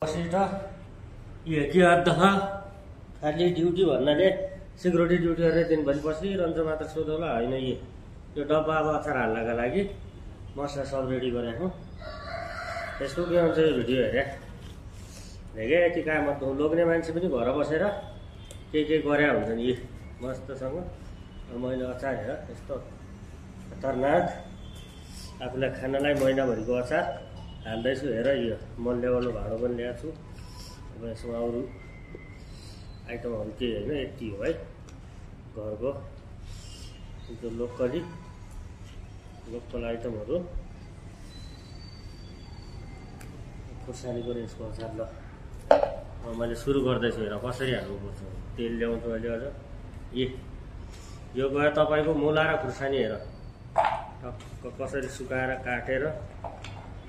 बसेर के अर्थ खालि ड्युटी भन्नाले सिक्युरिटी ड्युटी गरेर दिनभरि बसिरहन्छ मात्र सोधौला होइन। यो डब्बा अब अचार हाल्नका लागि मसला सब रेडी गरेको यसको के हुन्छ यो भिडियो हेरे यति काम लोग्ने मान्छे पनि घर बसेर के गरे हुन्छन् यी मस्तसँग। मैले अचार हेर यस्तो खतरनाक आफूलाई खानलाई महिनाभरिको अचार हाल्दैछु हेर। यो मन ल्याउनु भाँडो पनि ल्याएको छु। अब यसमा अरू आइटमहरू केही होइन, यति हो है घरको जो लोकल आइटमहरू। खुर्सानीको यसको अचार ल मैले सुरु गर्दैछु हेर कसरी हाल्नुपर्छ। तेल ल्याउँछु अहिले अझ यो गयो तपाईँको मुला र खुर्सानी हेर कसरी सुकाएर काटेर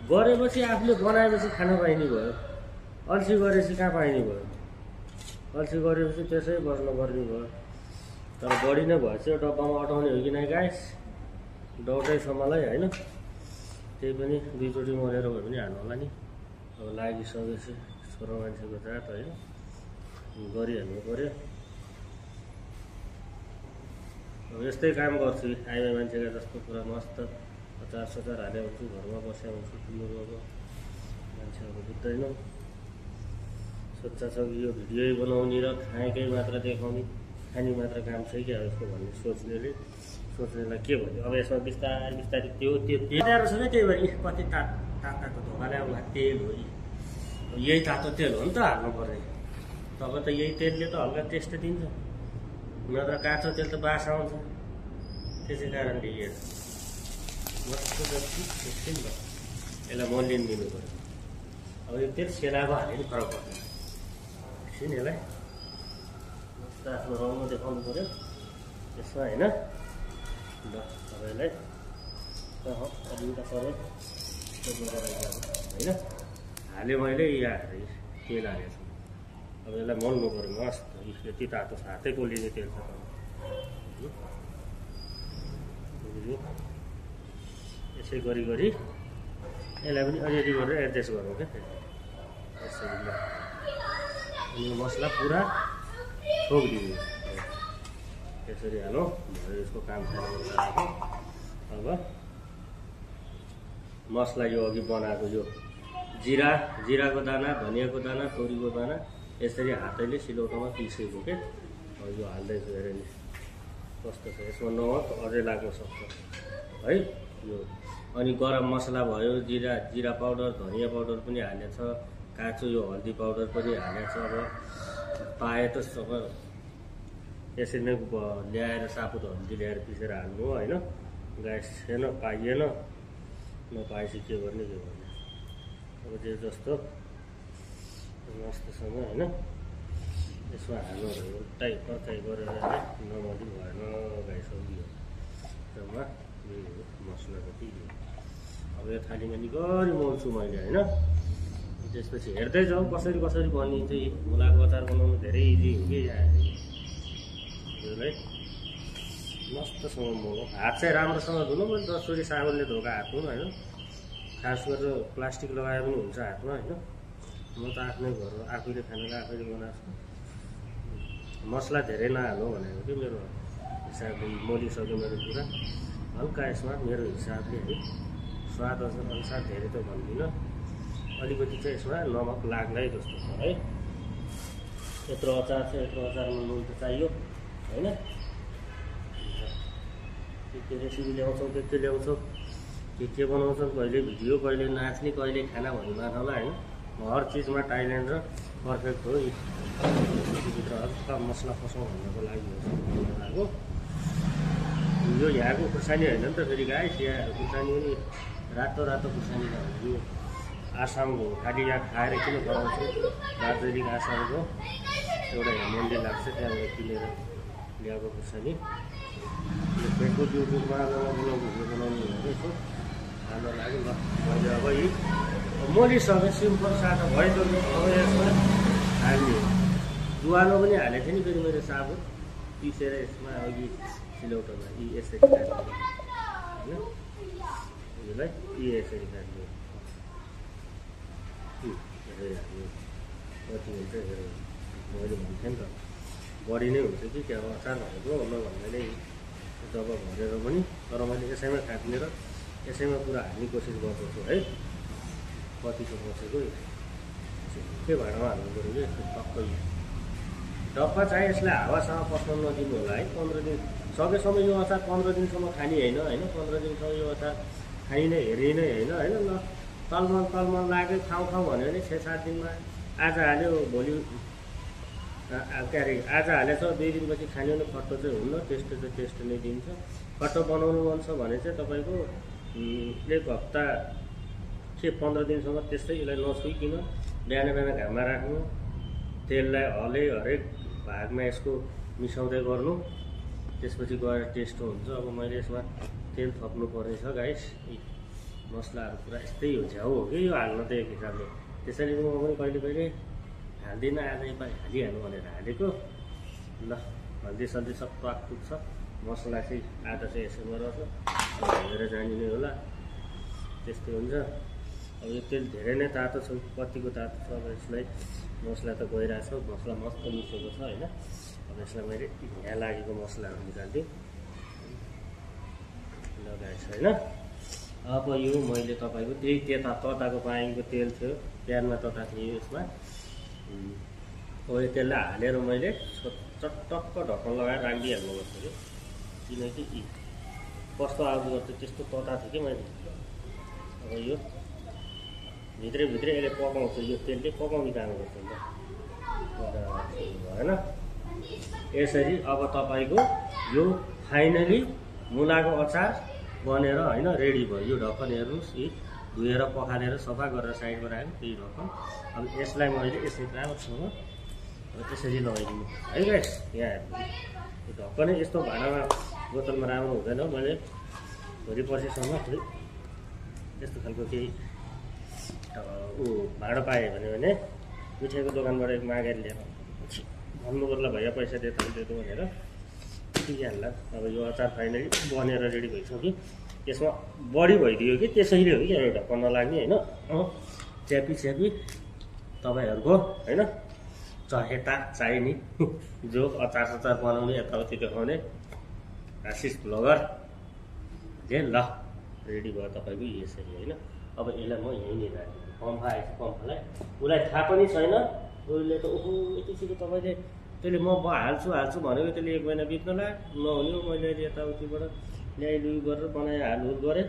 गरेपछि आफूले बनाएपछि खान पाइने भयो। अल्छी गरेपछि कहाँ पाइने भयो। अल्छी गरेपछि त्यसै बस्नुपर्ने भयो। तर बढी नै भएछ यो डब्बामा अटाउने हो कि नै गाइस, डौटै छ मलाई होइन। त्यही पनि दुईचोटि मरेर भए पनि हाल्नु होला नि। अब लागिसकेपछि छोरो मान्छेको जात होइन, गरिहाल्नु पऱ्यो। अब यस्तै काम गर्छु आइमा मान्छेका जस्तो पुरा मस्त अचार सचार हाले हुन्छु, घरमा बस्या हुन्छु। तिमीहरू अब मान्छेहरू बुझ्दैन, सोच्छ छ कि यो भिडियो बनाउने र खाएकै मात्र देखाउने, खाने मात्र काम छ क्या यसको भन्ने सोच्नेलाई के भन्यो। अब यसमा बिस्तारै त्यो तेल छ नि, त्यही भएर कति तातो धोकाले आउनु तेल हो। यही तातो तेल हो नि त हाल्नु पर्ने। तब त यही तेलले त हल्का टेस्ट दिन्छ, नत्र काँचो तेल त बास आउँछ। त्यसै कारणले यो मस्तो जति नि त यसलाई मलिन दिनु पऱ्यो। अब यो तेल सेलाएको हाल्यो नि फरक पर्छ एकछिन यसलाई मस्त आफ्नो रङमा देखाउनु पऱ्यो यसमा होइन। ल तपाईँलाई अलिकता पऱ्यो होइन हाल्यो मैले यहाँ तेल हालेको छु। अब यसलाई मोल्नु पऱ्यो मस्त। यति तातो छ हातै पोलिने तेल छ यसै गरी यसलाई पनि अलिअलि गरेर एडजस्ट गरौँ क्या यसरी। ल अनि यो मसला पुरा ठोकिदिनु यसरी हालौँ भयो यसको काम खानु। अब मसला यो अघि बनाएको यो जिराको दाना, धनियाँको दाना, तोरीको दाना यसरी हातैले सिलौटोमा पिसेको क्या यो हाल्दैछु। हेर नि कस्तो छ। यसमा नमक अझै लाग्न सक्छ है यो। अनि गरम मसला भयो, जिरा पाउडर, धनियाँ पाउडर पनि हालेको छ, काँचो यो हल्दी पाउडर पनि हालेको छ। अब पाए त सब यसरी नै ल्याएर साबुत हल्दी ल्याएर पिसेर हाल्नु हो होइन। गाइस छैन, पाइएन, नपाएपछि के गर्ने। अब त्यो जस्तो मस्तसँग होइन यसमा हाल्नु भयो उल्टाइ फर्काइ गरेर नमली भएन गाइस। जम्मा मसला जति अब यो थालीमा निकै मोल्छु मैले होइन। त्यसपछि हेर्दै जाउँ कसरी बनिन्छ। मुलाको अचार बनाउनु धेरै इजी हो कि यसलाई मस्तसँग मोलो। हात चाहिँ राम्रोसँग धुनु, मैले 10 चोटि साबुनले धोका हात धुनु होइन। खास गरेर प्लास्टिक लगाए पनि हुन्छ हातमा होइन। म त आफ्नै घर आफैले खानेलाई आफैले बनाएको छु। मसला धेरै नहाल्नु भनेको कि मेरो हिसाबले मोलिसक्यो मेरो कुरा। हल्का यसमा मेरो हिसाबले है स्वाद अनुसार धेरै त भन्दिनँ, अलिकति चाहिँ यसमा नमक लाग्ला जस्तो छ है। यत्रो अचार छ, यत्रो अचारमा नुन त चाहियो होइन। के रेसिपी ल्याउँछौँ, के ल्याउँछौँ, के बनाउँछौँ, कहिले भिडियो, कहिले नाच्ने, कहिले खाना भन्नु होला होइन। हर चिजमा टाइलेन्ड र पर्फेक्ट हो। भित्र हल्का मसला फसाउँ भन्नको लागि हो। यो यहाँको खुर्सानी होइन नि त फेरि गाइस। यहाँ खुर्सानी पनि रातो खुर्सानी छ भने यो आसामको खालि यहाँ खाएर किन बनाउँछु। दार्जिलिङ आसामको एउटा मन्दिर लाग्छ त्यहाँबाट किनेर ल्याएको खुर्सानी। यो फेसबुक युट्युबमा भिडियो बनाउनु हुँदै यसो राम्रो लाग्यो। ल मैले अब यी मोलिसकेँ, सिम्पल सादा भयो। अब यसमा हाल्ने जुवानो पनि हालेको थिएँ नि फेरि मेरो साबुन पिसेर यसमा अघि सिलौटोमा यसरी काट्नु होइन। यसलाई यसरी काट्नु धेरै हाल्नु कति हुन्छ हेर मैले भन्थेँ नि त बढी नै हुन्छ कि त्यहाँ अचार भनेको नभन्दा नै जब भरेर पनि तर मैले यसैमा काट्ने र यसैमा पुरा हाल्ने कोसिस गर्दछु है कतिको बसेको के भाँडामा हाल्नु पऱ्यो कि यस्तो टक्कै डब्बा चाहिँ यसलाई हावासँग पस्न नदिनु होला है 15 दिन सकेसम्म यो अचार 15 दिनसम्म खाने होइन 15 दिनसम्म यो अचार खाइने हेरिने होइन ल तलमन लाग्यो खाउँ भन्यो भने 6-7 दिनमा आज हाल्यो भोलि के अरे आज हालेछ 2 दिनपछि खाने भने खट्टो चाहिँ हुन्न टेस्ट नै दिन्छ खट्टो बनाउनु मन छ भने चाहिँ तपाईँको 1 हप्ता के 15 दिनसम्म त्यस्तै यसलाई नछुइकन बिहान घाममा राख्नु तेललाई हरेक भागमा यसको मिसाउँदै गर्नु त्यसपछि गएर टेस्ट हुन्छ अब मैले यसमा तेल थप्नु पर्ने छ गाइस मसलाहरू पुरा यस्तै हो झ्याउ हो कि यो हाल्न त एक हिसाबले त्यसैले म पनि कहिले हाल्दिनँ आज यसपालि हालिहाल्नु भनेर हालेको ल हल्दी सल्दी सब पाक पुग्छ मसला चाहिँ आधा चाहिँ यसैमा रहेछ हेरेर जाने नै होला त्यस्तै हुन्छ अब यो तेल धेरै नै तातो छ कतिको तातो छ अब यसलाई मसला त गइरहेछ मसला मस्त मिसेको छ होइन अब यसलाई मैले यहाँ लागेको मसलाहरू निकाल्दिएँ लगाएछ होइन अब यो मैले तपाईँको त्यही तताको पानीको तेल थियो प्यानमा तता थियो यसमा अब यो तेललाई हालेर मैले चटक्क ढक्कन लगाएर राखिदिइहाल्नु पर्छ कि किनकि कस्तो आगो गर्छ त्यस्तो तता थियो कि मैले अब यो भित्रै यसले पकाउँछ यो तेलले पकाउने काम गर्छ नि त भएन यसरी अब तपाईँको यो फाइनली मुलाको अचार बनेर होइन रेडी भयो यो ढक्कन हेर्नुहोस् यी धोएर पखालेर सफा गरेर साइडमा राख्यो त्यही ढक्कन अब यसलाई मैले यसरी राम्रोसँग त्यसरी लगाइदिनु है गाइस यहाँ हेर्नु यो ढक्कनै यस्तो भाँडामा बोतलमा राम्रो हुँदैन मैले भोलि पर्सिसम्म फेरि यस्तो खालको केही भाँडो पाएँ भने मिठाईको दोकानबाट मागेर ल्याएर भन्नु पर्ला भैया पैसा दिए भनेर ठिकिहाल्ला अब यो अचार फाइनली बनेर रेडी भइसक्यो यसमा बढी भइदियो कि त्यसैले हो कि अब ढक्कन नलाग्ने होइन च्यापी तपाईँहरूको होइन चहेता चाहिने जो अचार बनाउने यताउति देखाउने आशिष ब्लगर ल रेडी भयो तपाईँको यसरी होइन अब यसलाई म यहीँनिर राखेँ पम्फा आएछ पम्फालाई उसलाई थाहा पनि छैन उसले त ओहो यतिसरी तपाईँले त्यसले म हाल्छु भनेको त्यसले 1 महिना बित्न लाग्यो नहुने मैले यताउतिबाट ल्याइलुइ गरेर बनाएर हालहुल गरेँ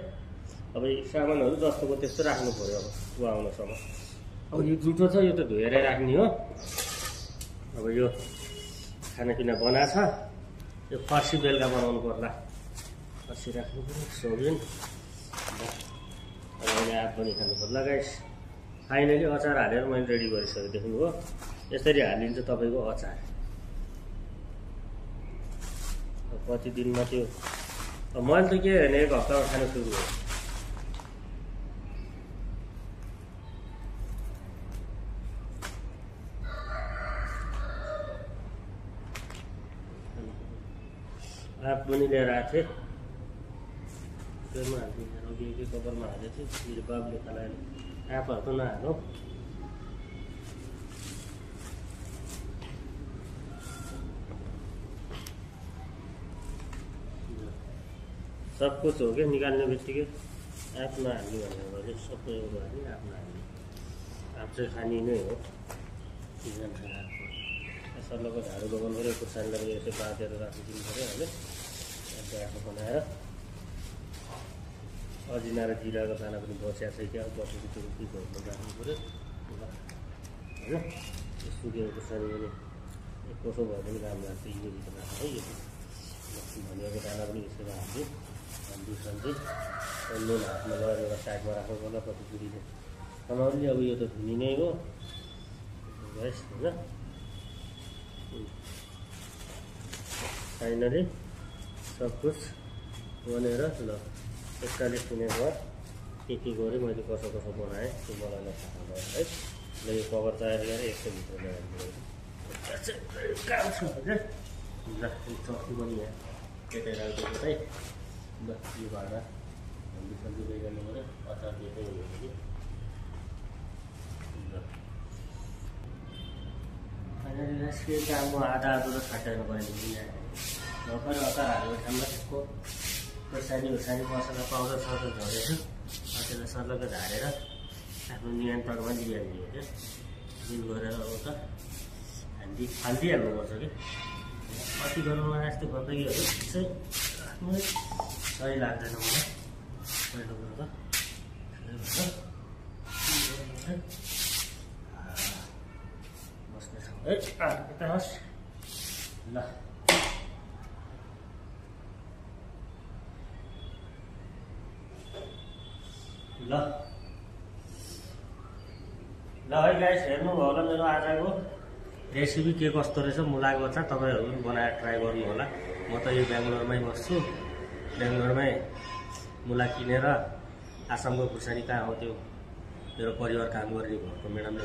अब सामानहरू जस्तोको त्यस्तो राख्नु पऱ्यो अब ऊ आउनसम्म अब यो जुठो छ यो त धोएरै राख्ने हो अब यो खानापिना बनाएको छ यो फर्सी बेलुका बनाउनु पर्ला फर्सी राख्नु पऱ्यो सोबिन अहिले आँप पनि खानु पर्ला गाइस फाइनली अचार हालेर मैले रेडी गरिसकेँ देख्नुभयो यसरी हालिन्छ तपाईँको अचार कति दिनमा त्यो मैले त के भने 1 हप्तामा खान सुरु भयो आँप पनि लिएर आएको थिएँ त्यसमा हालिदिएर अघि कपरमा हालेको थिएँ मेरो बाबुले खालायो आँपहरू त नहाल्नु सब कुछ हो क्या निकाल्ने बित्तिकै आँप नहाल्ने भनेर सबै एउटा हाल्ने आँप नहाल्ने आँप चाहिँ खाने नै हो सिजन छ आँपको सल्लाहको झाडु लगाउनु पऱ्यो खुर्सानीलाई पनि यसो बाँधेर राखिदिनु पऱ्यो होइन आँप बनाएर अजिना र जिराको दाना पनि बसिएको छ क्या बसेको त्यो रुपी घरमा राख्नु पऱ्यो होइन सुकेको खुर्सानी पनि कसो भए पनि काम लाग्छ यो भित्र राख्छ है यो भनेको दाना पनि यसरी हाल्छु हल्दी नुन हातमा लगेर एउटा साइडमा राख्नु पर्ला कति पुरीले समाउली अब यो त धुनी नै हो गएस् होइन फाइनली सब कुछ बनेर ल 41 मिनट बाद के गरेँ मैले कसो बनाएँ त्यो मलाई थाहा भयो है ल यो कभर तयार गरेर यसको भित्र ल्याएर काम छ ल चक्की पनि यहाँ केटाइ राखिदिएको है ल यो भाँडा हल्दी सल्दी गर्नु पऱ्यो अचार दिएकै हुने कि ल म आधा आधो त छाट्दैन पऱ्यो नि भर्खर अचार हालेको ठाउँमा त्यसको खोर्सानी मसला पाउडर झरेछ त्यसलाई सर्लक्क झारेर आफ्नो नियन्त्रणमा लिइहाल्ने हो क्या जुन गरेर अब त फालिदिइहाल्नुपर्छ कि कति गर्नुमा यस्तो गन्दगीहरू चाहिँ आफ्नै सही लाग्दैन मलाई पहिलो कुरो त बस्ने ठाउँ यता होस् ल है गाइस हेर्नु भयो होला मेरो आजको रेसिपी के कस्तो रहेछ मुलाको अचार तपाईँहरू पनि बनाएर ट्राई गर्नु होला म त यो बेङ्गलोरमै बस्छु बेङ्गलोरमै मुला किनेर आसामको खुर्सानी कहाँ हो त्यो मेरो परिवार काम गर्ने घरको म्याडमले